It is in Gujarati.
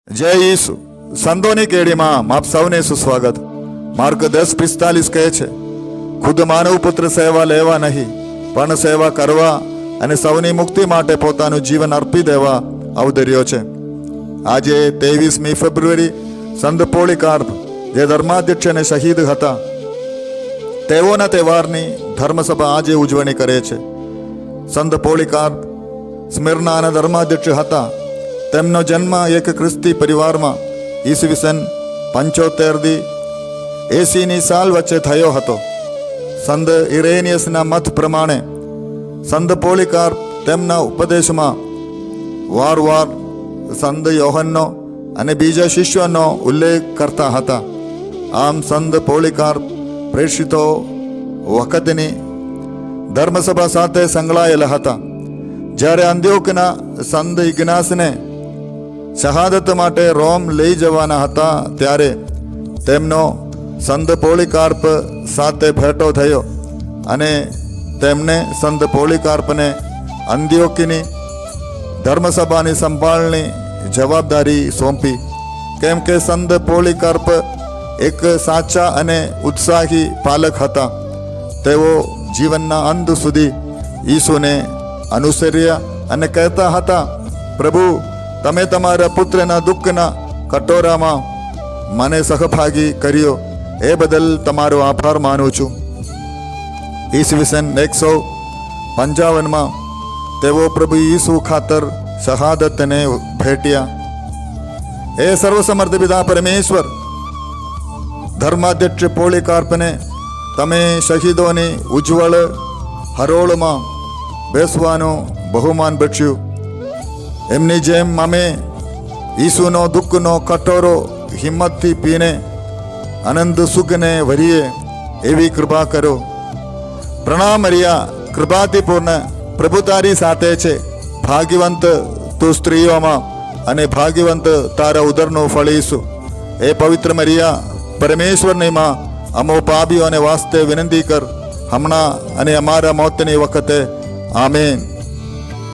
જય ઈસુ. સંતોની કેડીમાં આપ સૌને સુસ્વાગત. માર્ગ 10:45 કહે છે, ખુદ માનવ પુત્ર સેવા લેવા નહીં પણ સેવા કરવા અને સૌની મુક્તિ માટે પોતાનું જીવન અર્પી દેવા અવતર્યો છે. આજે 23મી ફેબ્રુઆરી સંત પોલિકાર્પ જે ધર્માધ્યક્ષ અને શહીદ હતા, તેઓના તહેવારની ધર્મસભા આજે ઉજવણી કરે છે. સંત પોલિકાર્પ સ્મિર્નાના ધર્માધ્યક્ષ હતા. તેમનો જન્મ એક ખ્રિસ્તી પરિવારમાં ઈસવીસન 75 80ની સાલ વચ્ચે થયો હતો. સંત ઇરેનિયસના મત પ્રમાણે સંત પોલિકાર્પ તેમના ઉપદેશમાં વારવાર સંત યોહનનો અને બીજા શિષ્યોનો ઉલ્લેખ કરતા હતા. આમ સંત પોલિકાર્પ પ્રેષિતો વખતની ધર્મસભા સાથે સંકળાયેલા હતા. જ્યારે અંત્યોકના સંત ઇગ્નાસને શહાદત માટે રોમ લઈ જવાના હતા, ત્યારે તેમનો સંત પોલિકાર્પ સાથે ભેટો થયો અને તેમને સંત પોલિકાર્પને અંત્યોકીની ધર્મસભાની સંભાળની જવાબદારી સોંપી. કેમ કે સંત પોલિકાર્પ એક સાચા અને ઉત્સાહી પાલક હતા. તેઓ જીવનના અંત સુધી ઈસુને અનુસર્યા અને કહેતા હતા, પ્રભુ, તમે તમારા પુત્રના દુઃખના કટોરામાં મને સહભાગી કર્યો, એ બદલ તમારો આભાર માનું છું. ઈસવીસન 155માં તેઓ પ્રભુ ઈસુ ખાતર શહાદતને ભેટ્યા. એ સર્વસમર્થ પિતા પરમેશ્વર, ધર્માધ્યક્ષ પોલિકાર્પને તમે શહીદોની ઉજ્જવળ હરોળમાં બેસવાનું બહુમાન બખ્યું. એમની જેમ અમે ઈસુનો દુઃખનો કટોરો હિંમતથી પીને આનંદ સુખને ભરીએ એવી કૃપા કરો. પ્રણામ મરિયા, કૃપાથી પૂર્ણ, પ્રભુ તારી સાથે છે. ભાગ્યવંત તું સ્ત્રીઓમાં અને ભાગ્યવંત તારા ઉદરનું ફળ ઈસુ. એ પવિત્ર મરિયા, પરમેશ્વરની માં, અમો પાપીઓને વાસ્તે વિનંતી કર, હમણાં અને અમારા મોતની વખતે. આમેન.